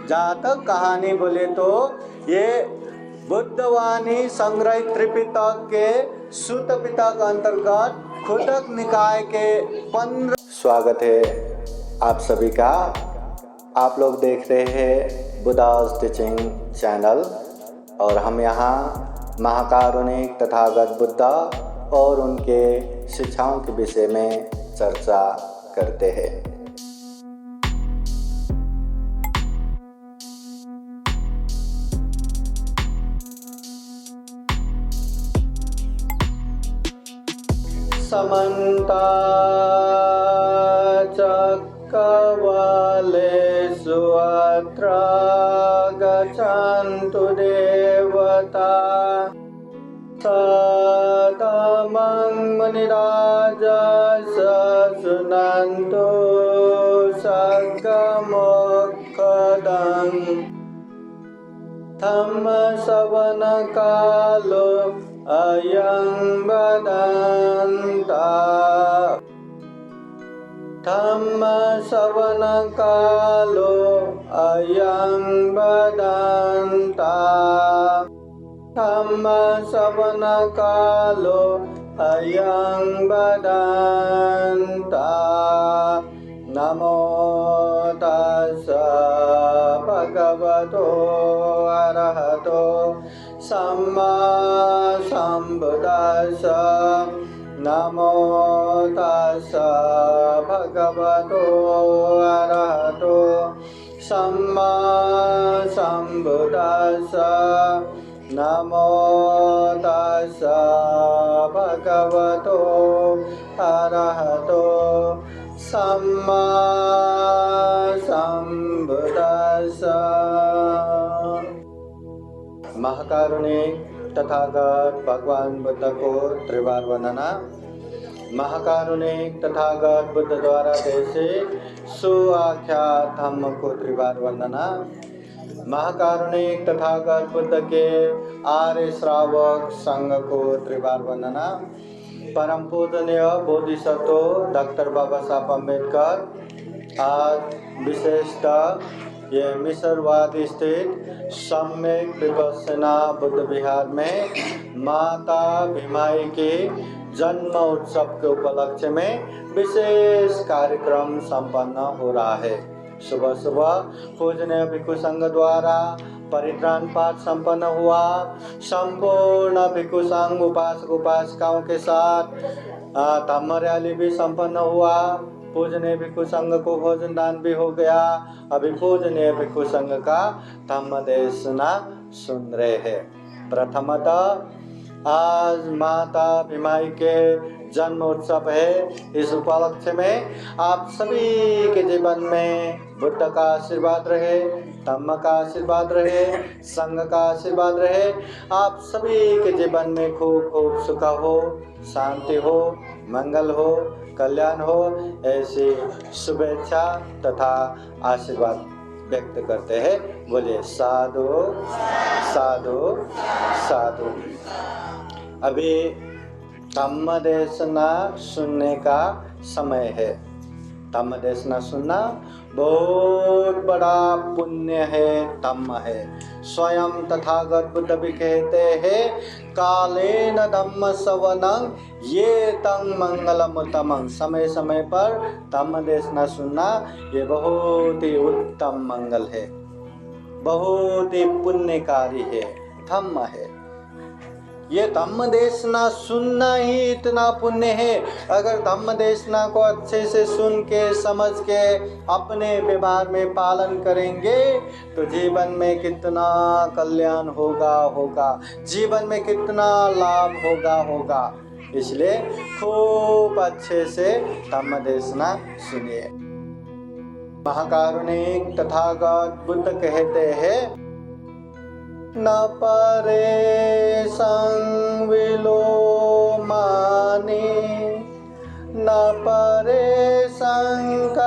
जहाँ तक कहानी बोले तो ये बुद्धवाणी संग्रह त्रिपिटक के सूत पिटक अंतर्गत खुटक निकाय के 15। स्वागत है आप सभी का। आप लोग देख रहे हैं बुद्धास टीचिंग चैनल और हम यहाँ महाकारुणिक तथागत बुद्ध और उनके शिक्षाओं के विषय में चर्चा करते हैं। समन्ता चक्रवालेषु अत्र गच्छन्तु देवता सदमं मुनिराजः शृण्वन्तु सद्गमुखदम् धम्मश्रवणकालो अयं वदन्ता धम्मश्रवणकालो अयं वदन्ता धम्मश्रवणकालो अयं वदन्ता। नमो तस्स भगवतो अरहतो सम्मा सम्बुद्दस्स। नमो तस्स भगवतो अरहतो सम्मा सम्बुद्दस्स। नमो तस्स भगवतो अरहतो सम्मा सम्बुद्दस्स। महाकारुणिक तथागत भगवान बुद्ध को त्रिवार वंदना। महाकारुणिक तथागत बुद्ध द्वारा जैसे सुआख्यात धम्म को त्रिवार वंदना। महाकारुणिक तथागत बुद्ध के आर्य श्रावक संघ को त्रिवार वंदना। परम पूजनीय बोधिसत्व डॉक्टर बाबा साहब अम्बेडकर आज विशेषतः ये मिसरवादी स्थित सम्यक विपश्यना बुद्ध विहार में माता भीमाई के जन्म उत्सव के उपलक्ष्य में विशेष कार्यक्रम संपन्न हो रहा है। सुबह सुबह पूजनीय भिक्षु संघ द्वारा परित्राण पाठ संपन्न हुआ। संपूर्ण भिक्षु संघ उपासक उपासिकाओं के साथ धम्म रैली भी संपन्न हुआ। पूजनीय भिक्षु संघ को भोजन दान भी हो गया। अभी पूजनीय भिक्षु संघ का धम्म देशना सुन रहे हैं। प्रथमतः आज माता भीमाई के जन्म उत्सव है। इस उपलक्ष्य में आप सभी के जीवन में बुद्ध का आशीर्वाद रहे, धम्म का आशीर्वाद रहे, संघ का आशीर्वाद रहे। आप सभी के जीवन में खूब खूब सुख हो, शांति हो, मंगल हो, कल्याण हो, ऐसी शुभेच्छा तथा आशीर्वाद व्यक्त करते हैं। बोलिए साधु साधु साधु। अभी धम्म देशना सुनने का समय है। धम्म देशना सुनना बहुत बड़ा पुण्य है, धम्म है। स्वयं तथागत बुद्ध भी कहते हैं कालेन धम्म श्रवणं ये तं मंगलमुत्तमं। समय समय पर धम्म देशना सुनना ये बहुत ही उत्तम मंगल है, बहुत ही पुण्यकारी है, धम्म है। ये धम्म देशना सुनना ही इतना पुण्य है। अगर धम्म देशना को अच्छे से सुन के समझ के अपने व्यवहार में पालन करेंगे तो जीवन में कितना कल्याण होगा, जीवन में कितना लाभ होगा। इसलिए खूब अच्छे से धम्म देशना सुनिए। महाकारुणिक तथागत बुद्ध कहते हैं न परे संविलोमानि न परे संकतागतं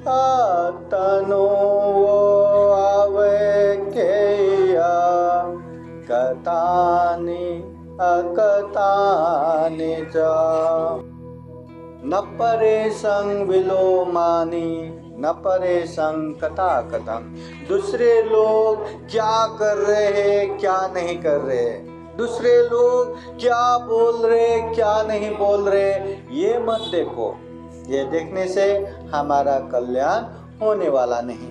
आत्तनो अवेक्यया कतानि अकतानि च। न परे संविलोमानि न परेशं कथा कथम। दूसरे लोग क्या कर रहे हैं, क्या नहीं कर रहे, दूसरे लोग क्या बोल रहे, क्या नहीं बोल रहे, ये मत देखो। ये देखने से हमारा कल्याण होने वाला नहीं।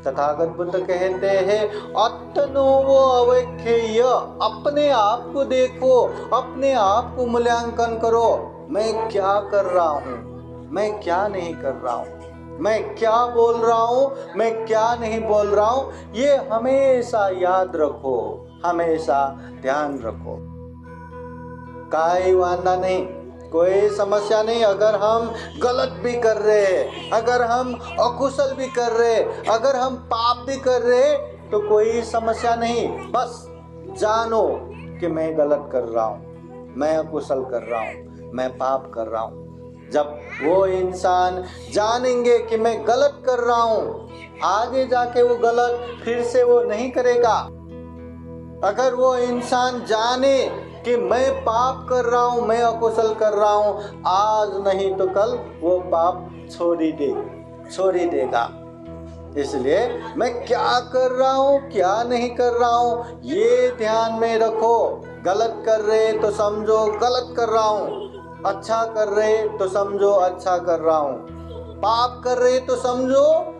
तथागत बुद्ध कहते हैं आत्मनो अवैख्य, अपने आप को देखो, अपने आप को मूल्यांकन करो। मैं क्या कर रहा हूँ, मैं क्या नहीं कर रहा हूँ, मैं क्या बोल रहा हूँ, मैं क्या नहीं बोल रहा हूँ, ये हमेशा याद रखो, हमेशा ध्यान रखो। कोई वांदा नहीं, कोई समस्या नहीं। अगर हम गलत भी कर रहे हैं, अगर हम अकुशल भी कर रहे, अगर हम पाप भी कर रहे, तो कोई समस्या नहीं। बस जानो कि मैं गलत कर रहा हूँ, मैं अकुशल कर रहा हूँ, मैं पाप कर रहा हूँ। जब वो इंसान जानेंगे कि मैं गलत कर रहा हूँ, आगे जाके वो गलत फिर से वो नहीं करेगा। अगर वो इंसान जाने कि मैं पाप कर रहा हूँ, मैं अकुशल कर रहा हूँ, आज नहीं तो कल वो पाप छोड़ ही देगा। इसलिए मैं क्या कर रहा हूँ, क्या नहीं कर रहा हूँ, ये ध्यान में रखो। गलत कर रहे तो समझो गलत कर रहा हूँ, अच्छा कर रहे तो समझो अच्छा कर रहा हूँ, पाप कर रहे तो समझो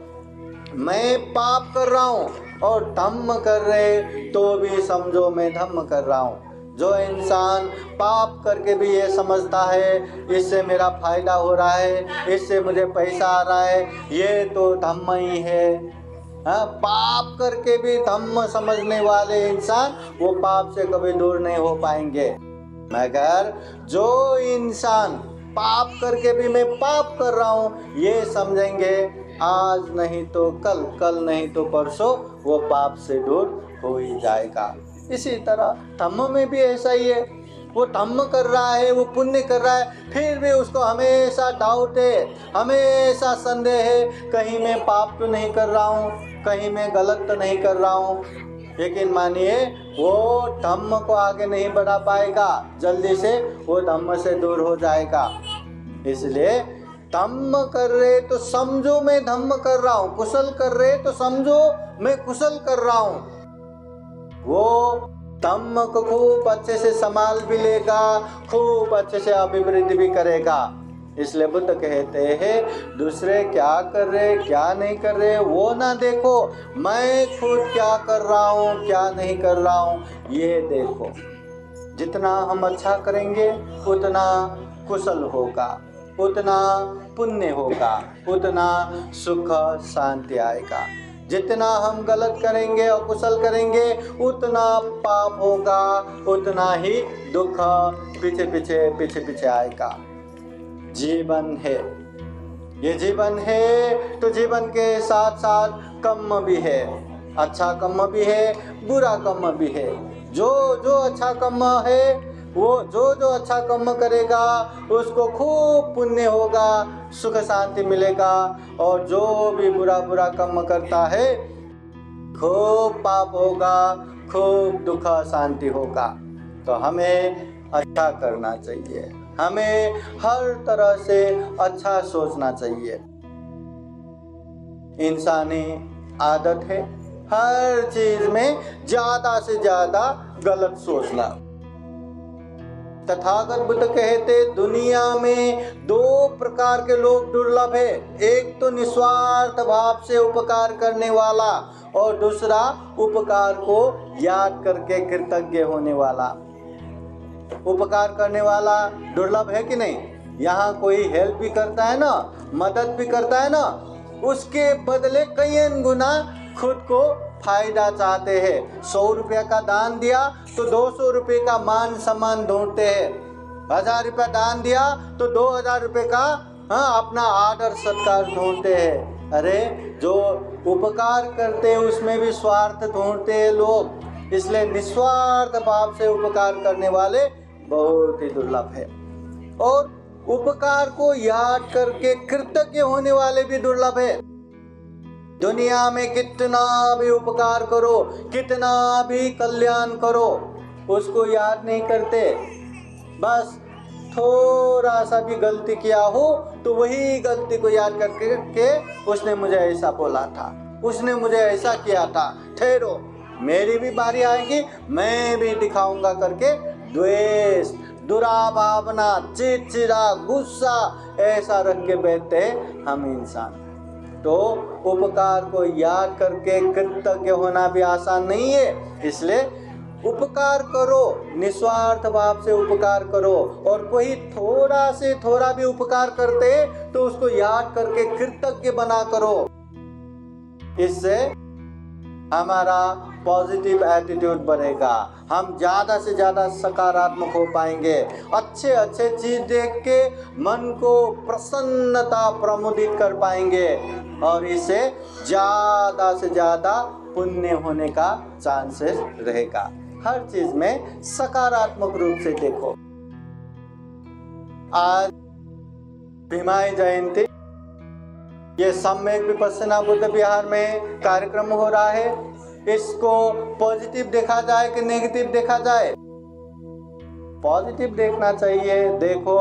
मैं पाप कर रहा हूँ, और धम्म कर रहे तो भी समझो मैं धम्म कर रहा हूँ। जो इंसान पाप करके भी ये समझता है इससे मेरा फायदा हो रहा है, इससे मुझे पैसा आ रहा है, ये तो धम्म ही है। हाँ, पाप करके भी धम्म समझने वाले इंसान वो पाप से कभी दूर नहीं हो पाएंगे। मगर जो इंसान पाप करके भी मैं पाप कर रहा हूँ ये समझेंगे, आज नहीं तो कल, कल नहीं तो परसों वो पाप से दूर हो ही जाएगा। इसी तरह धम्म में भी ऐसा ही है। वो धम्म कर रहा है, वो पुण्य कर रहा है, फिर भी उसको हमेशा डाउट है, हमेशा संदेह है, कहीं मैं पाप तो नहीं कर रहा हूँ, कहीं मैं गलत तो नहीं कर रहा हूँ। लेकिन मानिए वो धम्म को आगे नहीं बढ़ा पाएगा, जल्दी से वो धम्म से दूर हो जाएगा। इसलिए धम्म कर रहे तो समझो मैं धम्म कर रहा हूँ, कुशल कर रहे तो समझो मैं कुशल कर रहा हूँ। वो धम्म को खूब अच्छे से संभाल भी लेगा, खूब अच्छे से अभिवृद्धि भी करेगा। इसलिए बुद्ध कहते हैं दूसरे क्या कर रहे क्या नहीं कर रहे वो ना देखो, मैं खुद क्या कर रहा हूँ क्या नहीं कर रहा हूँ ये देखो। जितना हम अच्छा करेंगे उतना कुशल होगा, उतना पुण्य होगा, उतना सुख शांति आएगा। जितना हम गलत करेंगे और कुशल करेंगे उतना पाप होगा, उतना ही दुख पीछे पीछे आएगा। जीवन है, ये जीवन है तो जीवन के साथ साथ कर्म भी है, अच्छा कर्म भी है, बुरा कर्म भी है। जो अच्छा कर्म है वो जो अच्छा कर्म करेगा उसको खूब पुण्य होगा, सुख शांति मिलेगा, और जो भी बुरा कर्म करता है खूब पाप होगा, खूब दुख शांति होगा। तो हमें अच्छा करना चाहिए, हमें हर तरह से अच्छा सोचना चाहिए। इंसानी आदत है हर चीज में ज्यादा से ज्यादा गलत सोचना। तथागत बुद्ध कहते दुनिया में दो प्रकार के लोग दुर्लभ है, एक तो निस्वार्थ भाव से उपकार करने वाला, और दूसरा उपकार को याद करके कृतज्ञ होने वाला। उपकार करने वाला दुर्लभ है कि नहीं? यहाँ कोई हेल्प भी करता है ना, मदद भी करता है ना, उसके बदले कई गुना खुद को फायदा चाहते हैं। 100 रुपया का दान दिया तो 200 रुपये का मान सम्मान ढूंढते हैं, 1000 रुपया दान दिया तो 2000 रुपये का अपना आदर सत्कार ढूंढते हैं। अरे जो उपकार करते हैं उसमें भी स्वार्थ ढूंढते हैं लोग। इसलिए निस्वार्थ भाव से उपकार करने वाले बहुत ही दुर्लभ है, और उपकार को याद करके कृतज्ञ होने वाले भी दुर्लभ है। दुनिया में कितना भी उपकार करो, कितना भी कल्याण करो, उसको याद नहीं करते। बस थोड़ा सा भी गलती किया हो तो वही गलती को याद करके उसने मुझे ऐसा बोला था, उसने मुझे ऐसा किया था, ठहरो मेरी भी बारी आएगी, मैं भी दिखाऊंगा करके द्वेष, दुराभावना, चिड़चिड़ा, गुस्सा ऐसा रख के बैठते हम इंसान। तो उपकार को याद करके कृतज्ञ होना भी आसान नहीं है। इसलिए उपकार करो, निस्वार्थ भाव से उपकार करो, और कोई थोड़ा से थोड़ा भी उपकार करते तो उसको याद करके कृतज्ञ बना करो। इससे हमारा पॉजिटिव एटीट्यूड बढ़ेगा, हम ज़्यादा से ज़्यादा सकारात्मक हो पाएंगे, अच्छे अच्छे चीज़ देख के मन को प्रसन्नता प्रमुदित कर पाएंगे, और इससे ज़्यादा से ज़्यादा पुण्य होने का चांसेस रहेगा। हर चीज़ में सकारात्मक रूप से देखो। आज भीमाई जयंती, ये सम्यक विपश्यना बुद्ध विहार में कार्यक्रम हो रहा है। इसको पॉजिटिव देखा जाए कि नेगेटिव देखा जाए? पॉजिटिव देखना चाहिए। देखो,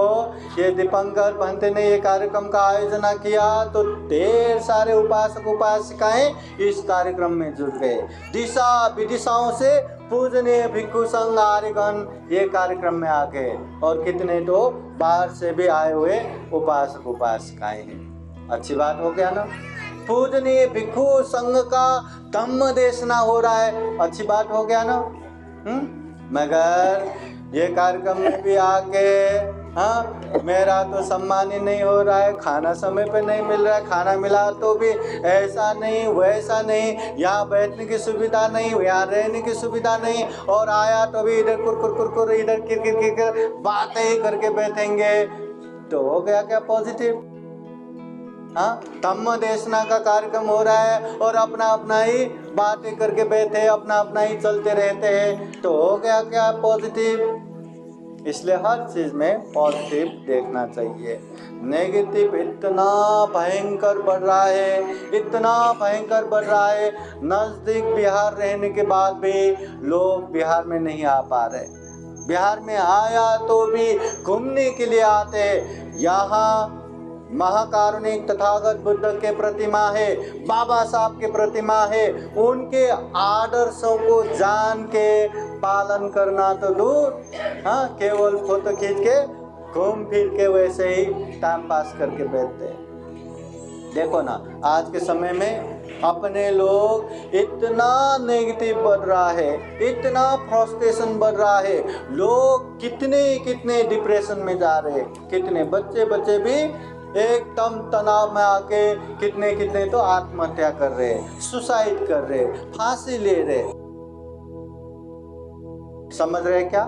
ये दीपंकर भंते ने ये कार्यक्रम का आयोजन किया तो ढेर सारे उपासक उपासिकाएं इस कार्यक्रम में जुड़ गए। दिशा विदिशाओं से पूजनीय भिक्षु संघ आर्यगण ये कार्यक्रम में आ गए, और कितने तो बाहर से भी आए हुए उपासक उपासिकाएं हैं। अच्छी बात हो गया ना। पूजनीय भिक्षु संघ का धम्म देशना हो रहा है, अच्छी बात हो गया ना। मगर ये कार्यक्रम में भी आके मेरा तो सम्मान ही नहीं हो रहा है, खाना समय पे नहीं मिल रहा है, खाना मिला तो भी ऐसा नहीं वैसा नहीं, यहाँ बैठने की सुविधा नहीं, यहाँ रहने की सुविधा नहीं, और आया तो भी इधर कुर इधर किर बातें ही करके बैठेंगे। तो हो गया क्या पॉजिटिव? धम्म देशना का कार्यक्रम हो रहा है और अपना अपना ही बातें करके बैठे, अपना अपना ही चलते रहते हैं, तो हो गया क्या पॉजिटिव? इसलिए हर चीज में पॉजिटिव देखना चाहिए। नेगेटिव इतना भयंकर बढ़ रहा है, इतना भयंकर बढ़ रहा है, नजदीक बिहार रहने के बाद भी लोग बिहार में नहीं आ पा रहे। बिहार में आया तो भी घूमने के लिए आते। यहाँ महाकारुणिक तथागत बुद्ध के प्रतिमा है, बाबा साहब के प्रतिमा है, उनके आदर्शों को जान के पालन करना तो दूर, केवल फोटो खींच के घूम फिर के वैसे ही टाइम पास करके बैठते हैं। देखो ना, आज के समय में अपने लोग इतना नेगेटिव बढ़ रहा है, इतना फ्रस्ट्रेशन बढ़ रहा है, लोग कितने डिप्रेशन में जा रहे हैं, कितने बच्चे भी एकदम तनाव में आके कितने तो आत्महत्या कर रहे, सुसाइड कर रहे, फांसी ले रहे। समझ रहे क्या?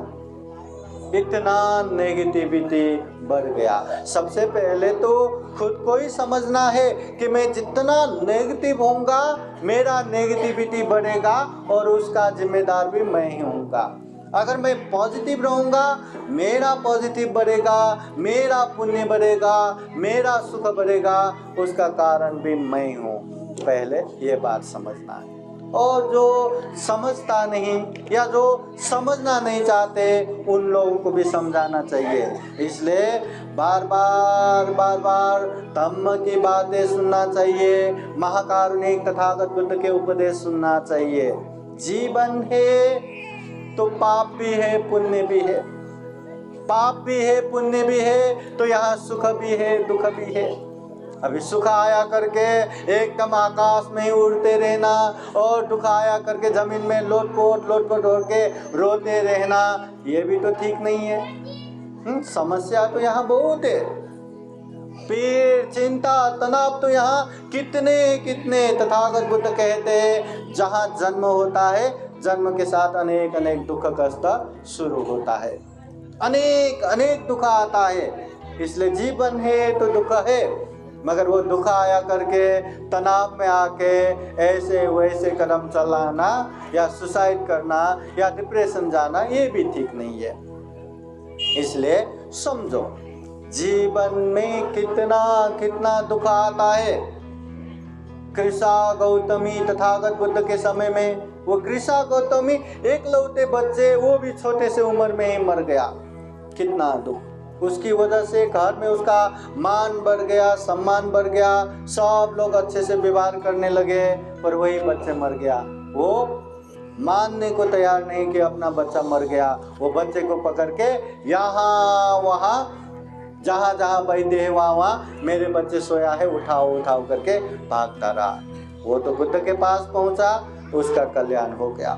इतना नेगेटिविटी बढ़ गया। सबसे पहले तो खुद को ही समझना है कि मैं जितना नेगेटिव होऊंगा मेरा नेगेटिविटी बढ़ेगा, और उसका जिम्मेदार भी मैं ही होऊंगा। अगर मैं पॉजिटिव रहूँगा मेरा पॉजिटिव बढ़ेगा, मेरा पुण्य बढ़ेगा, मेरा सुख बढ़ेगा, उसका कारण भी मैं हूँ। पहले ये बात समझना है। और जो समझता नहीं या जो समझना नहीं चाहते उन लोगों को भी समझाना चाहिए। इसलिए बार बार धम्म की बातें सुनना चाहिए, महाकारुणिक तथागत बुद्ध के उपदेश सुनना चाहिए। जीवन है तो पाप भी है, पुण्य भी है, पाप भी है, पुण्य भी है, तो यहाँ सुख भी है, दुख भी है। अभी सुख आया करके एकदम आकाश में ही उड़ते रहना, और दुख आया करके जमीन में लोटपोट होकर के रोते रहना, ये भी तो ठीक नहीं है। समस्या तो यहाँ बहुत है, पीड़, चिंता, तनाव तो यहाँ कितने। तथागत बुद्ध कहते हैं, जहाँ जन्म होता है जन्म के साथ अनेक दुख कष्ट शुरू होता है, अनेक दुख आता है। इसलिए जीवन है तो दुख है, मगर वो दुख आया करके तनाव में आके ऐसे वैसे कदम चलाना या सुसाइड करना या डिप्रेशन जाना, ये भी ठीक नहीं है। इसलिए समझो जीवन में कितना दुख आता है। कृषा गौतमी तथागत बुद्ध के समय में, वो कृषा गौतमी एक लौते बच्चे, वो भी छोटे से उम्र में ही मर गया। कितना दुख, उसकी वजह से घर में उसका मान बढ़ गया, सम्मान बढ़ गया, सब लोग अच्छे से व्यवहार करने लगे, पर वही बच्चे मर गया। वो मानने को तैयार नहीं कि अपना बच्चा मर गया। वो बच्चे को पकड़ के यहाँ वहाँ जहाँ जहाँ वैद्य है वहाँ वहाँ मेरे बच्चे सोया है, उठाओ उठाओ करके भागता रहा। वो तो बुद्ध के पास पहुँचा, उसका कल्याण हो गया।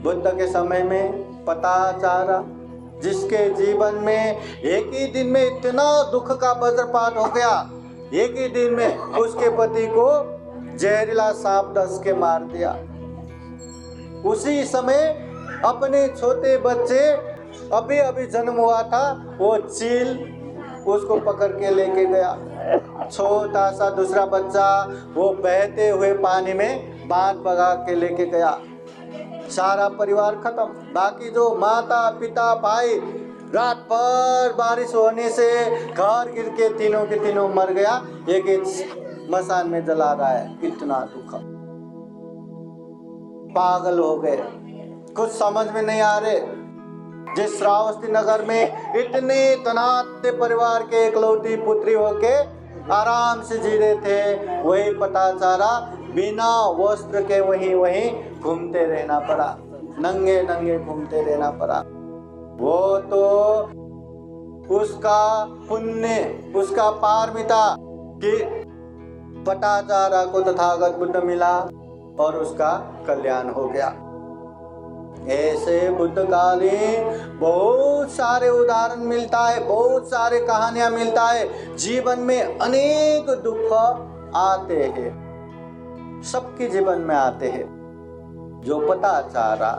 बुद्ध के समय में पताचारा, जिसके जीवन में एक ही दिन में इतना दुख का वज्रपात हो गया, एक ही दिन में उसके पति को जहरीला सांप डस के मार दिया। उसी समय अपने छोटे बच्चे, अभी अभी जन्म हुआ था, वो चील उसको पकड़ के लेके गया। छोटा सा दूसरा बच्चा वो बहते हुए पानी में बांध भगा के लेके गया। सारा परिवार खत्म। बाकी जो माता पिता भाई, रात भर बारिश होने से घर गिर के तीनों के तीनों मर गया। एक एक मसान में जला रहा है। कितना दुख। पागल हो गए, कुछ समझ में नहीं आ रहे। जिस श्रावस्ती नगर में इतने तनाते परिवार के एकलौती पुत्री होके आराम से जी रहे थे, वही पताचारा बिना वस्त्र के वहीं घूमते रहना पड़ा, नंगे नंगे घूमते रहना पड़ा। वो तो उसका पुण्य, उसका पारमिता कि पताचारा को तथागत बुद्ध मिला और उसका कल्याण हो गया। ऐसे बुद्धकालीन बहुत सारे उदाहरण मिलता है, बहुत सारे कहानियां मिलता है। जीवन में अनेक दुख आते हैं, सबके जीवन में आते हैं। जो पताचारा,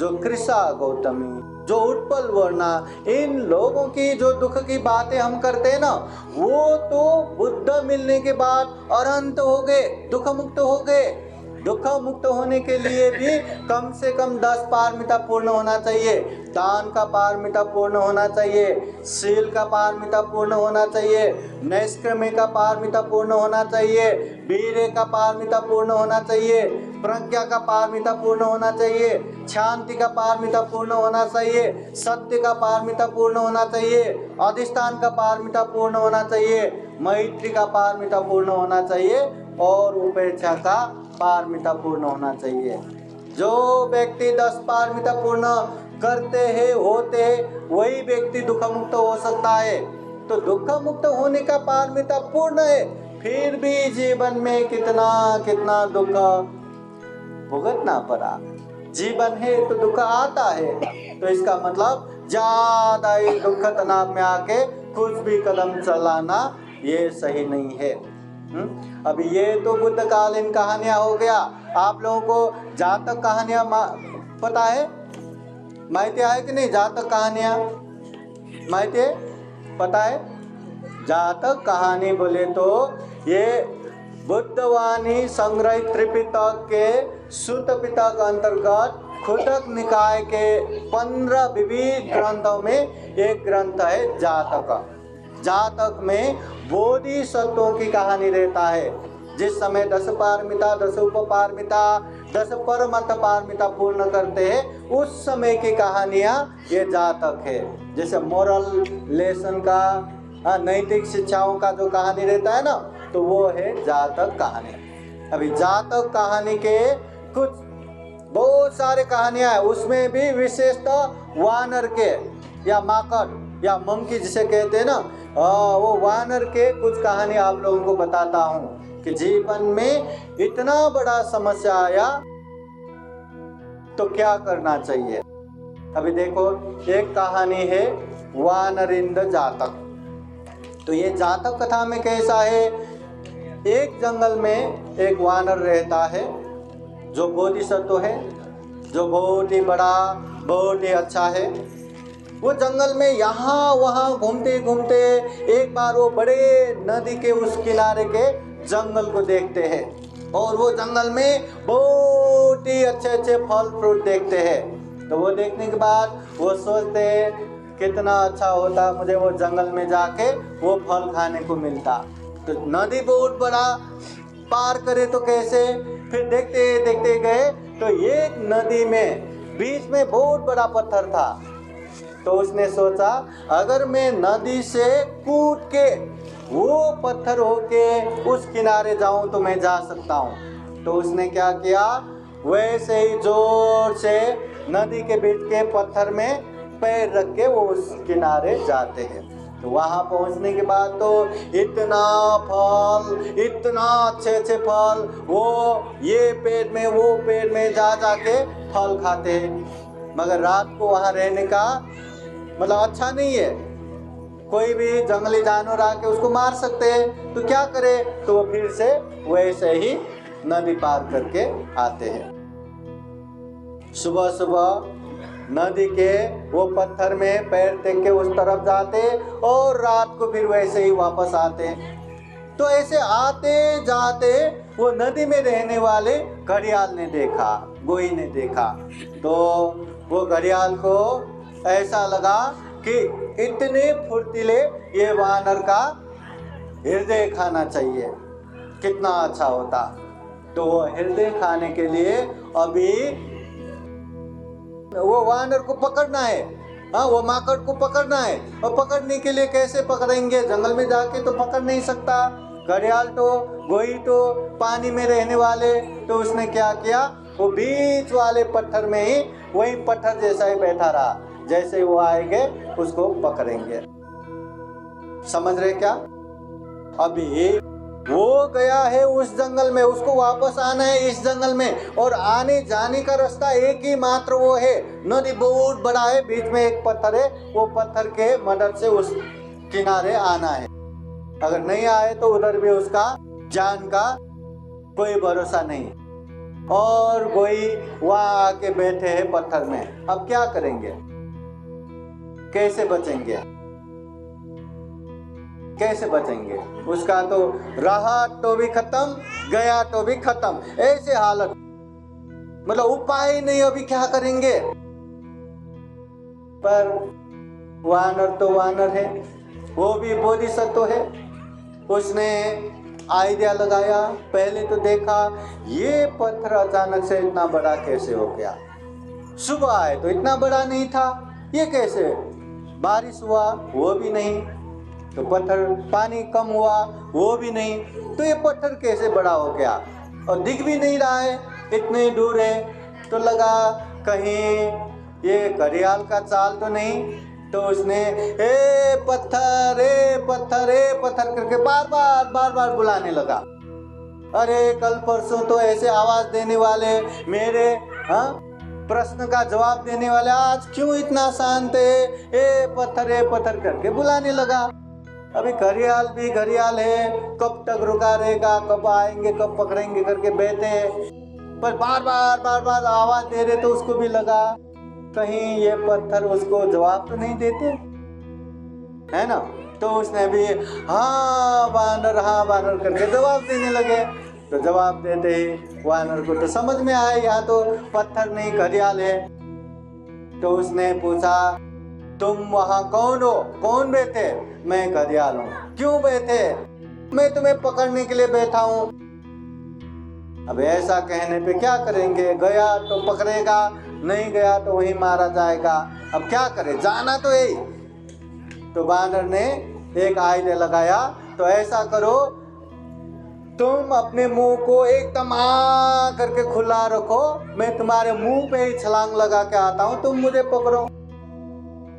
जो कृषा गौतमी, जो उत्पल वर्णा, इन लोगों की जो दुख की बातें हम करते हैं ना, वो तो बुद्ध मिलने के बाद अनंत हो गए, दुख मुक्त हो गए। दुख मुक्त होने के लिए भी कम से कम 10 पारमिता पूर्ण होना चाहिए। दान का पारमिता पूर्ण होना चाहिए, शील का पारमिता पूर्ण होना चाहिए, नैष्क्रम्य का पारमिता पूर्ण होना चाहिए, वीर्य का पारमिता पूर्ण होना चाहिए, प्रज्ञा का पारमिता पूर्ण होना चाहिए, शांति का पारमिता पूर्ण होना चाहिए, सत्य का पारमिता पूर्ण होना चाहिए, अधिष्ठान का पारमिता पूर्ण होना चाहिए, मैत्री का पारमिता पूर्ण होना चाहिए और उपेक्षा का पारमिता पूर्ण होना चाहिए। जो व्यक्ति 10 पारमिता पूर्ण करते हैं, होते हैं, वही व्यक्ति दुख मुक्त हो सकता है। तो दुख मुक्त होने का पारमिता पूर्ण है, फिर भी जीवन में कितना कितना दुख भुगतना पड़ा। जीवन है तो दुख आता है, तो इसका मतलब ज्यादा ही दुख तनाव में आके कुछ भी कदम चलाना ये सही नहीं है। अभी ये तो बुद्धकालीन कहानियां हो गया। आप लोगों को जातक कहानियां पता है, माहिती है कि नहीं? जातक कहानियां माहिती है, पता है? जातक कहानी बोले तो ये बुद्धवाणी संग्रह त्रिपिटक के सुत्त पिटक अंतर्गत खुटक निकाय के 15 विविध ग्रंथों में एक ग्रंथ है जातक। जातक में बोधिसत्वों की कहानी रहता है। जिस समय 10 पारमिता, 10 उपपारमिता, 10 परमत पारमिता पूर्ण करते हैं, उस समय की कहानियां ये जातक है। जैसे मोरल लेसन का, नैतिक शिक्षाओं का जो कहानी रहता है ना, तो वो है जातक कहानी। अभी जातक कहानी के कुछ बहुत सारे कहानियां है, उसमें भी विशेषतः वानर के या माकड़ या मंकी जिसे कहते हैं ना, वो वानर के कुछ कहानी आप लोगों को बताता हूँ कि जीवन में इतना बड़ा समस्या आया तो क्या करना चाहिए। अभी देखो, एक कहानी है वानरिंद जातक। तो ये जातक कथा में कैसा है, एक जंगल में एक वानर रहता है जो बोधिसत्व है, जो बहुत ही बड़ा, बहुत ही अच्छा है। वो जंगल में यहाँ वहाँ घूमते घूमते एक बार वो बड़े नदी के उस किनारे के जंगल को देखते हैं और वो जंगल में बहुत ही अच्छे अच्छे फल फ्रूट देखते हैं। तो वो देखने के बाद वो सोचते हैं कितना अच्छा होता मुझे वो जंगल में जाके वो फल खाने को मिलता। तो नदी बहुत बड़ा, पार करे तो कैसे। फिर देखते देखते गए तो एक नदी में बीच में बहुत बड़ा पत्थर था। तो उसने सोचा अगर मैं नदी से कूद के वो पत्थर होके उस किनारे जाऊं तो मैं जा सकता हूं। तो उसने क्या किया, वैसे ही जोर से नदी के बीच के पत्थर में पैर रख के वो उस किनारे जाते हैं। तो वहां पहुंचने के बाद तो इतना फल, इतना अच्छे फल, वो ये पेड़ में वो पेड़ में जा के फल खाते हैं। मगर रात को वहां रहने का मतलब अच्छा नहीं है, कोई भी जंगली जानवर आके उसको मार सकते हैं। तो क्या करे, तो वो फिर से वैसे ही नदी पार करके आते हैं। सुबह सुबह नदी के वो पत्थर में पैर टेक के उस तरफ जाते और रात को फिर वैसे ही वापस आते। तो ऐसे आते जाते वो नदी में रहने वाले घड़ियाल ने देखा, गोही ने देखा। तो वो घड़ियाल को ऐसा लगा कि इतने फुर्तीले ये वानर का हृदय खाना चाहिए, कितना अच्छा होता। तो वो हृदय खाने के लिए अभी वो वानर को पकड़ना है, हाँ वो माकड़ को पकड़ना है। और पकड़ने के लिए कैसे पकड़ेंगे, जंगल में जाके तो पकड़ नहीं सकता। घड़ियाल तो गोही तो पानी में रहने वाले। तो उसने क्या किया, वो बीच वाले पत्थर में ही वही पत्थर जैसा ही बैठा रहा, जैसे वो आएंगे उसको पकड़ेंगे। समझ रहे क्या? अभी वो गया है उस जंगल में, उसको वापस आना है इस जंगल में, और आने जाने का रास्ता एक ही मात्र वो है। नदी बहुत बड़ा है, बीच में एक पत्थर है, वो पत्थर के मदद से उस किनारे आना है। अगर नहीं आए तो उधर भी उसका जान का कोई भरोसा नहीं। और कोई वहां आके बैठे हैं पत्थर में, अब क्या करेंगे, कैसे बचेंगे, कैसे बचेंगे? उसका तो रहा तो भी खत्म, गया तो भी खत्म, ऐसे हालत, मतलब उपाय ही नहीं, अभी क्या करेंगे? पर वानर तो वानर है, वो भी बोधिसत्व है। उसने आइडिया लगाया, पहले तो देखा ये पत्थर अचानक से इतना बड़ा कैसे हो गया। सुबह आए तो इतना बड़ा नहीं था, ये कैसे? बारिश हुआ वो भी नहीं, तो पत्थर पानी कम हुआ वो भी नहीं, तो ये पत्थर कैसे बड़ा हो गया? और दिख भी नहीं रहा है, इतने दूर है। तो लगा कहीं ये घड़ियाल का चाल तो नहीं। तो उसने ए पत्थर ए पत्थर ए पत्थर करके बार बार बुलाने लगा। अरे कल परसों तो ऐसे आवाज देने वाले, मेरे प्रश्न का जवाब देने वाले, आज क्यों इतना शांत है? ए पत्थर करके बुलाने लगा। अभी घड़ियाल भी घड़ियाल है, कब तक रुका रहेगा, कब आएंगे कब पकड़ेंगे करके बैठे, पर बार बार आवाज दे रहे। तो उसको भी लगा कहीं ये पत्थर उसको जवाब तो नहीं देते, है ना? तो उसने भी हाँ वानर करके जवाब देने लगे। तो जवाब देते ही वानर को तो समझ में आया यहाँ तो पत्थर नहीं घड़ियाल है। तो उसने पूछा तुम वहां कौन हो, कौन बैठे? मैं घड़ियाल हूँ। क्यों बैठे? मैं तुम्हें पकड़ने के लिए बैठा हूँ। अब ऐसा कहने पे क्या करेंगे, गया तो पकड़ेगा, नहीं गया तो वही मारा जाएगा। अब क्या करे, जाना तो यही। तो बानर ने एक आइडिया लगाया, तो ऐसा करो तुम अपने मुंह को एकदम आ करके खुला रखो, मैं तुम्हारे मुंह पे ही छलांग लगा के आता हूँ, तुम मुझे पकड़ो।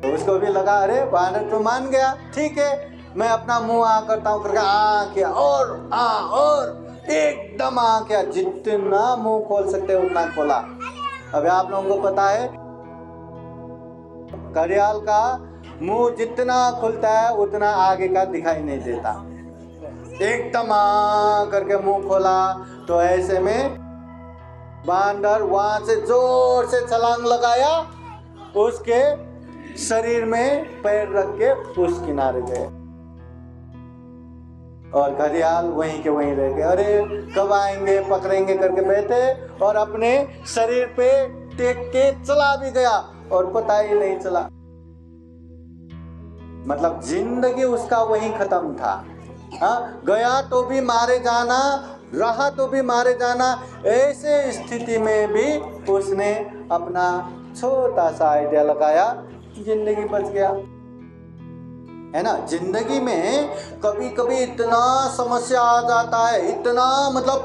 तो उसको भी लगा अरे बानर तो मान गया, ठीक है मैं अपना मुंह आ करता हूँ करके आ किया और एकदम आ किया, जितना मुंह खोल सकते उतना खोला। अभी आप लोगों को पता है घड़ियाल का मुंह जितना खुलता है उतना आगे का दिखाई नहीं देता। एकदम आ करके मुंह खोला तो ऐसे में बांदर वहां से जोर से छलांग लगाया, उसके शरीर में पैर रख के उस किनारे गए और घड़ियाल वहीं के वहीं रह गए। अरे कब आएंगे पकड़ेंगे करके बैठे और अपने शरीर पे टेक के चला भी गया और पता ही नहीं चला। मतलब जिंदगी उसका वहीं खत्म था। हाँ, गया तो भी मारे जाना, रहा तो भी मारे जाना। ऐसे स्थिति में भी उसने अपना छोटा सा आइडिया लगाया जिंदगी बच गया। है ना, जिंदगी में कभी कभी इतना समस्या आ जाता है, इतना मतलब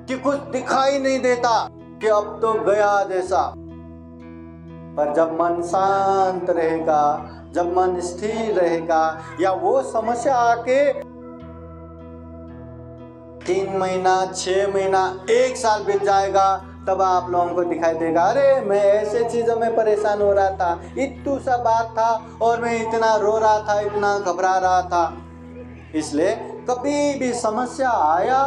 कि कुछ दिखाई नहीं देता कि अब तो गया जैसा। पर जब मन शांत रहेगा, जब मन स्थिर रहेगा, या वो समस्या आके 3 महीना, 6 महीना, 1 साल बीत जाएगा, तब आप लोगों को दिखाई देगा, अरे मैं ऐसे चीजों में परेशान हो रहा था, इतू सा बात था और मैं इतना रो रहा था, इतना घबरा रहा था। इसलिए कभी भी समस्या आया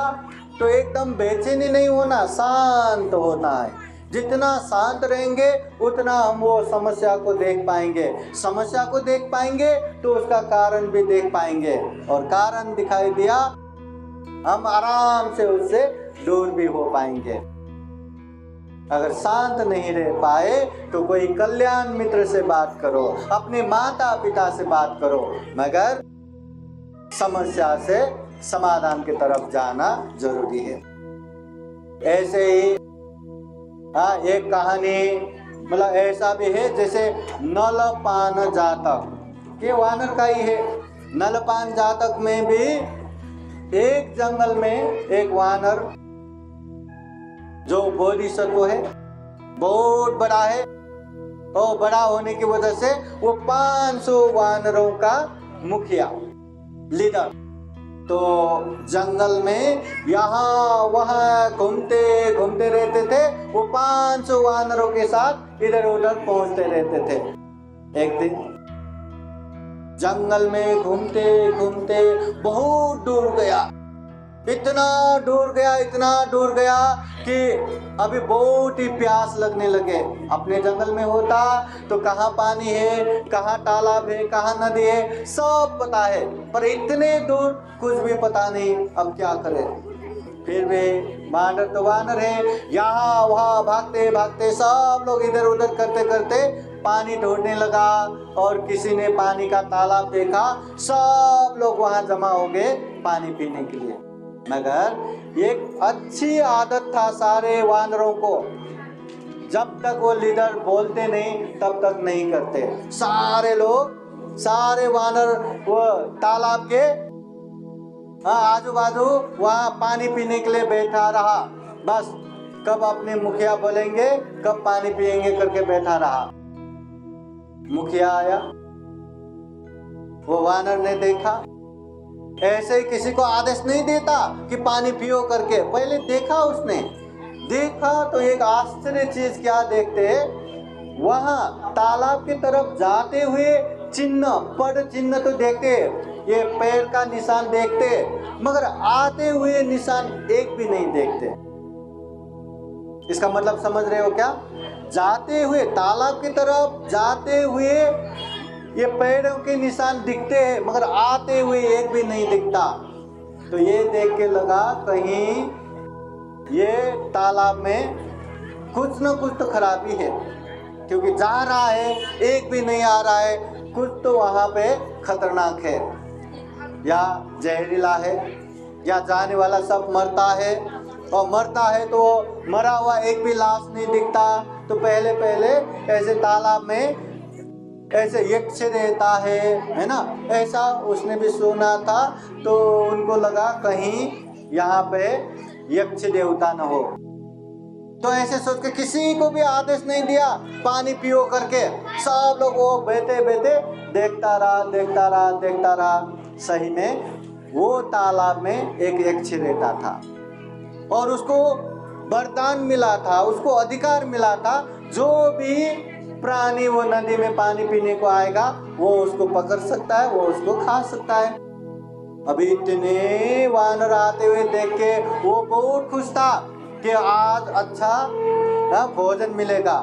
तो एकदम बेचैनी नहीं होना, शांत होना है। जितना शांत रहेंगे उतना हम वो समस्या को देख पाएंगे, समस्या को देख पाएंगे तो उसका कारण भी देख पाएंगे, और कारण दिखाई दिया हम आराम से उससे दूर भी हो पाएंगे। अगर शांत नहीं रह पाए तो कोई कल्याण मित्र से बात करो, अपने माता पिता से बात करो, मगर समस्या से समाधान की तरफ जाना जरूरी है। ऐसे ही एक कहानी मतलब ऐसा भी है, जैसे नलपान जातक, ये वानर का ही है। नलपान जातक में भी एक जंगल में एक वानर जो बोधिसत्व है, बहुत बड़ा है, और बड़ा होने की वजह से वो 500 वानरों का मुखिया, लीडर। तो जंगल में यहाँ वहाँ घूमते घूमते रहते थे। वो 500 वानरों के साथ इधर उधर पहुंचते रहते थे। एक दिन जंगल में घूमते घूमते बहुत दूर गया, इतना दूर गया, इतना दूर गया कि अभी बहुत ही प्यास लगने लगे। अपने जंगल में होता तो कहाँ पानी है, कहाँ तालाब है, कहाँ नदी है, सब पता है, पर इतने दूर कुछ भी पता नहीं, अब क्या करे। फिर भी वानर तो वानर है, यहाँ वहाँ भागते भागते सब लोग इधर उधर करते करते पानी ढूंढने लगा, और किसी ने पानी का तालाब देखा, सब लोग वहाँ जमा हो गए पानी पीने के लिए। मगर एक अच्छी आदत था सारे वानरों को, जब तक वो लीडर बोलते नहीं तब तक नहीं करते। सारे लोग, सारे वानर वो तालाब के आजू बाजू वहाँ पानी पीने के लिए बैठा रहा। बस कब अपने मुखिया बोलेंगे, कब पानी पिएंगे करके बैठा रहा। मुखिया आया, वो वानर ने देखा, ऐसे ही किसी को आदेश नहीं देता कि पानी पियो करके, पहले देखा उसने, देखा तो एक आश्चर्य चीज क्या देखते, वहां तालाब की तरफ जाते हुए चिन्ह, पद चिन्ह तो देखते, ये पैर का निशान देखते, मगर आते हुए निशान एक भी नहीं देखते। इसका मतलब समझ रहे हो क्या? जाते हुए, तालाब की तरफ जाते हुए ये पैरों के निशान दिखते हैं, मगर आते हुए एक भी नहीं दिखता। तो ये देख के लगा कहीं ये तालाब में कुछ न कुछ तो खराबी है, क्योंकि जा रहा है एक भी नहीं आ रहा है, कुछ तो वहाँ पे खतरनाक है, या जहरीला है, या जाने वाला सब मरता है, और मरता है तो मरा हुआ एक भी लाश नहीं दिखता। तो पहले पहले ऐसे तालाब में ऐसे यक्ष रहता है ना, ऐसा उसने भी सुना था। तो उनको लगा कहीं यहाँ पे यक्ष देवता न हो, तो ऐसे सोच के किसी को भी आदेश नहीं दिया पानी पियो करके। सब लोग वो बैठे बैठे देखता रहा, देखता रहा, देखता रहा। सही में वो तालाब में एक यक्ष रहता था, और उसको वरदान मिला था, उसको अधिकार मिला था, जो भी प्राणी वो नदी में पानी पीने को आएगा वो उसको पकड़ सकता है, वो उसको खा सकता है। अभी इतने वानर आते हुए देख के वो बहुत खुश था कि आज अच्छा भोजन मिलेगा,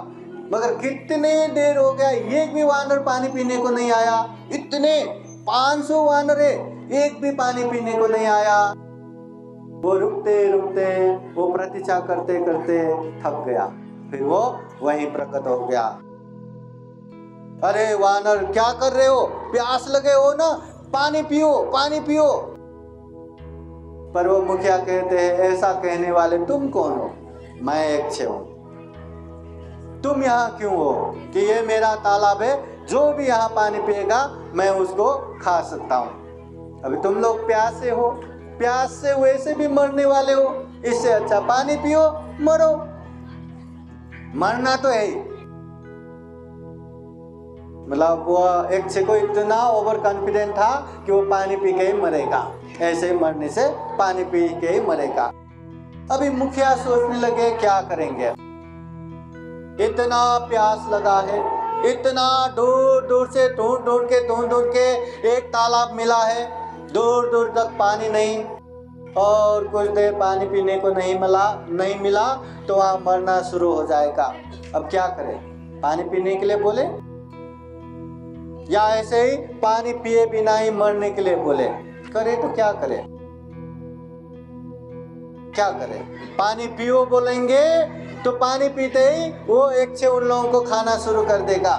मगर कितने देर हो गया एक भी वानर पानी पीने को नहीं आया। इतने 500 वानर है, एक भी पानी पीने को नहीं आया। वो रुकते रुकते, वो प्रतीक्षा करते करते थक गया, फिर वो वहीं प्रकट हो गया। अरे वानर क्या कर रहे हो, प्यास लगे हो ना, पानी पियो, पानी पियो। पर वो मुखिया कहते हैं, ऐसा कहने वाले तुम कौन हो? मैं यक्ष हूं। तुम यहाँ क्यों हो कि ये मेरा तालाब है, जो भी यहाँ पानी पिएगा मैं उसको खा सकता हूँ। अभी तुम लोग प्यासे हो, प्यास से वैसे भी मरने वाले हो, इससे अच्छा पानी पियो, मरो। मरना तो है ही। मतलब वो एक को इतना ओवर कॉन्फिडेंट था कि वो पानी पी के ही मरेगा, ऐसे ही मरने से पानी पी के ही मरेगा। अभी मुखिया सोचने लगे क्या करेंगे, इतना प्यास लगा है, इतना दूर दूर से ढूंढ ढूंढ के एक तालाब मिला है, दूर दूर तक पानी नहीं, और कुछ देर पानी पीने को नहीं मिला तो वहाँ मरना शुरू हो जाएगा। अब क्या करें, पानी पीने के लिए बोले या ऐसे ही पानी पिए बिना ही मरने के लिए बोले? करे तो क्या करें, क्या करें? पानी पियो बोलेंगे तो पानी पीते ही वो एक से उन लोगों को खाना शुरू कर देगा,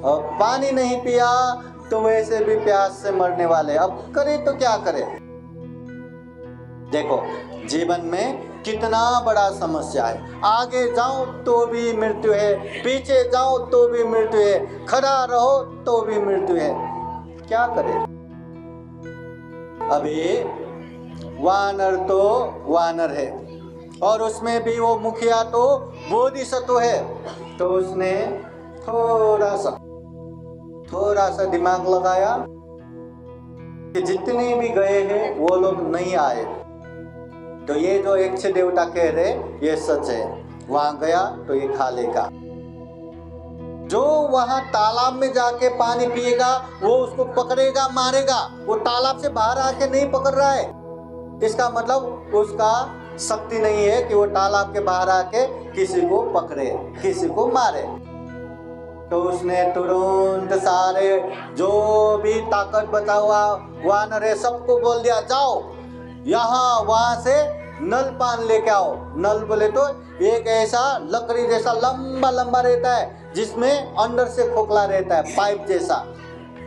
और पानी नहीं पिया तो वैसे भी प्यास से मरने वाले। अब करे तो क्या करे? देखो जीवन में कितना बड़ा समस्या है, आगे जाओ तो भी मृत्यु है, पीछे जाओ तो भी मृत्यु है, खड़ा रहो तो भी मृत्यु है, क्या करे? अभी वानर तो वानर है, और उसमें भी वो मुखिया तो बोधिसत्व है, तो उसने थोड़ा सा दिमाग लगाया कि जितने भी गए हैं वो लोग नहीं आए, तो ये जो यक्ष देवता कह रहे ये सच है, वहां गया तो ये खा लेगा। जो वहां तालाब में जाके पानी पिएगा वो उसको पकड़ेगा, मारेगा। वो तालाब से बाहर आके नहीं पकड़ रहा है, इसका मतलब उसका शक्ति नहीं है कि वो तालाब के बाहर आके किसी को पकड़े, किसी को मारे। तो उसने तुरंत सारे जो भी ताकत बचा हुआ वानर है सबको बोल दिया, जाओ यहाँ वहां से नल पान लेके आओ। नल बोले तो एक ऐसा लकड़ी जैसा लंबा लंबा रहता है जिसमें अंदर से खोखला रहता है, पाइप जैसा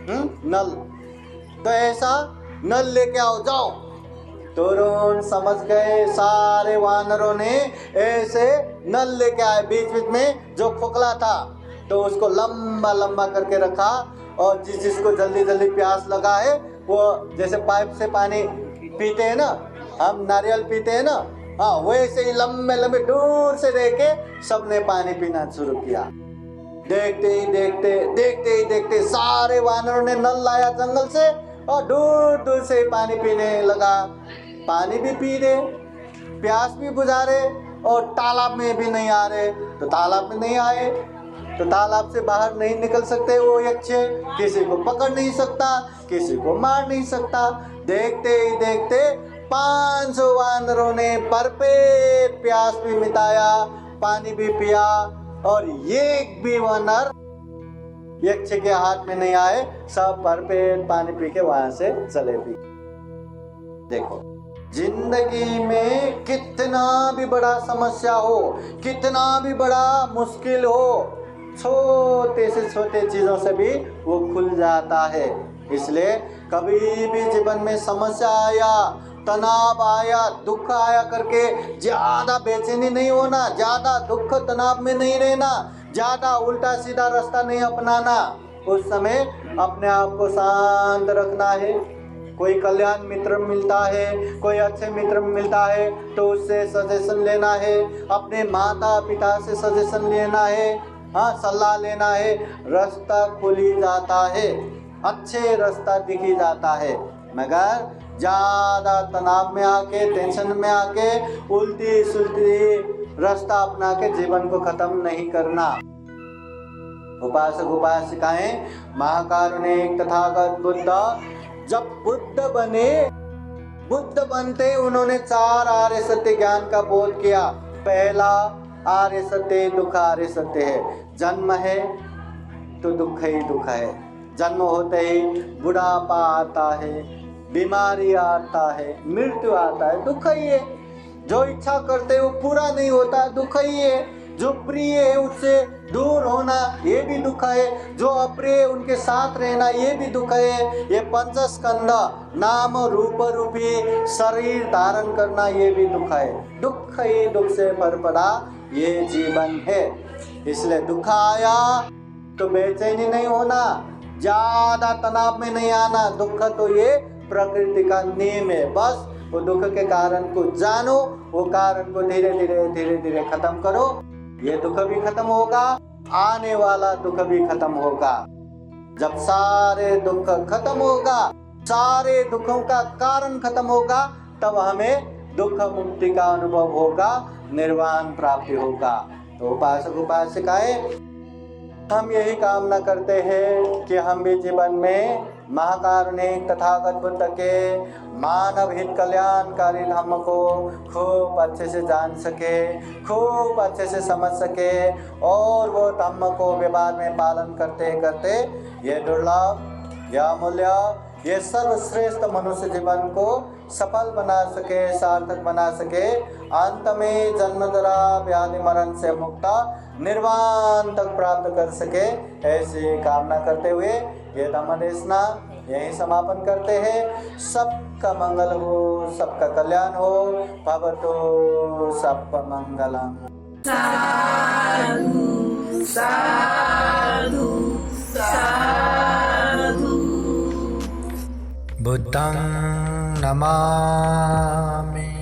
नल। तो ऐसा नल लेके आओ, जाओ। तुरंत समझ गए सारे वानरों ने, ऐसे नल लेके आए, बीच बीच में जो खोखला था तो उसको लंबा लंबा करके रखा, और जिसको जल्दी जल्दी प्यास लगा है वो जैसे पाइप से पानी पीते हैं ना, हम नारियल पीते हैं ना, हाँ वैसे ही लंबे लंबे दूर से देख के सबने पानी पीना शुरू किया। देखते ही देखते सारे वानरों ने नल लाया जंगल से, और दूर दूर से पानी पीने लगा। पानी भी पी रहे, प्यास भी बुझा रहे, और तालाब में भी नहीं आ रहे। तो तालाब में नहीं आए तो तालाब से बाहर नहीं निकल सकते वो यक्ष, किसी को पकड़ नहीं सकता, किसी को मार नहीं सकता। देखते ही देखते 500 वानरों ने भरपेट प्यास भी मिटाया, पानी भी पिया, और एक भी वानर यक्ष के हाथ में नहीं आए, सब भरपेट पानी पी के वहां से चले भी। देखो जिंदगी में कितना भी बड़ा समस्या हो, कितना भी बड़ा मुश्किल हो, छोटे से छोटे चीजों से भी वो खुल जाता है। इसलिए कभी भी जीवन में समस्या आया, तनाव आया, दुख आया करके ज्यादा बेचैनी नहीं होना, ज्यादा दुख तनाव में नहीं रहना, ज्यादा उल्टा सीधा रास्ता नहीं अपनाना। उस समय अपने आप को शांत रखना है। कोई कल्याण मित्र मिलता है, कोई अच्छे मित्र मिलता है तो उससे सजेशन लेना है, अपने माता पिता से सजेशन लेना है, हाँ सलाह लेना है। रास्ता खुली जाता है, अच्छे रास्ता दिखी जाता है, मगर ज़्यादा तनाव में आके, टेंशन में आके उल्टी सुल्टी रास्ता अपना के जीवन को खत्म नहीं करना। उपासक उपासिकाएं महाकारुणिक तथागत बुद्ध जब बुद्ध बनते उन्होंने 4 आर्य सत्य ज्ञान का बोध किया। पहला आर्य सत्य दुख आर्य सत्य है। जन्म है तो दुख ही दुख है, जन्म होते ही बुढ़ापा आता है, बीमारी आता है, मृत्यु आता है, दुख ही है। जो इच्छा करते वो पूरा नहीं होता, दुख ही है। जो प्रिय है उससे दूर होना ये भी दुख है, जो अप्रिय उनके साथ रहना ये भी दुख है। ये पंचस्कंद नाम रूप रूपी शरीर धारण करना ये भी दुख है। दुख ही दुख से भर पड़ा ये जीवन है। इसलिए दुख आया तो बेचैनी नहीं होना, ज्यादा तनाव में नहीं आना। दुख तो ये प्रकृति का नियम है। बस वो दुख के कारण को जानो, वो कारण को धीरे धीरे खत्म करो। ये दुख भी खत्म होगा, आने वाला दुख भी खत्म होगा। जब सारे दुख खत्म होगा, सारे दुखों का कारण खत्म होगा, तब हमें दुख मुक्ति का अनुभव होगा, निर्वाण प्राप्ति होगा। तो उपासक उपासिकाएं, हम यही कामना करते हैं कि हम भी जीवन में महाकारुणिक तथागत बुद्ध के मानव हित कल्याणकारी धम्म को खूब अच्छे से जान सके, खूब अच्छे से समझ सके, और वो धम्म को व्यवहार में पालन करते करते ये दुर्लभ, यह अमूल्य, ये सर्वश्रेष्ठ मनुष्य जीवन को सफल बना सके, सार्थक बना सके, अंत में जन्म जरा व्याधि मरण से मुक्त निर्वाण तक प्राप्त कर सके, ऐसी कामना करते हुए ये धम्म देशना यही समापन करते हैं। सबका मंगल हो, सबका कल्याण हो। भवतु सबका मंगलम। साधु साधु साधु। बुद्धं नमामि,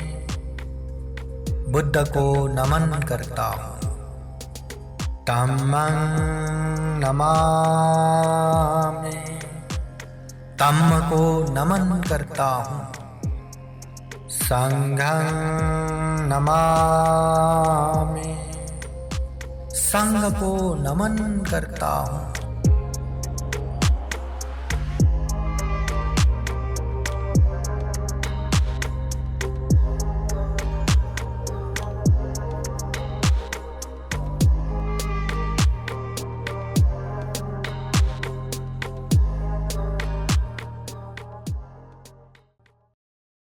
बुद्ध को नमन करता हूँ। धम्मं नमामि, धम्म को नमन करता हूँ। संघं नमामि, संघ को नमन करता हूँ।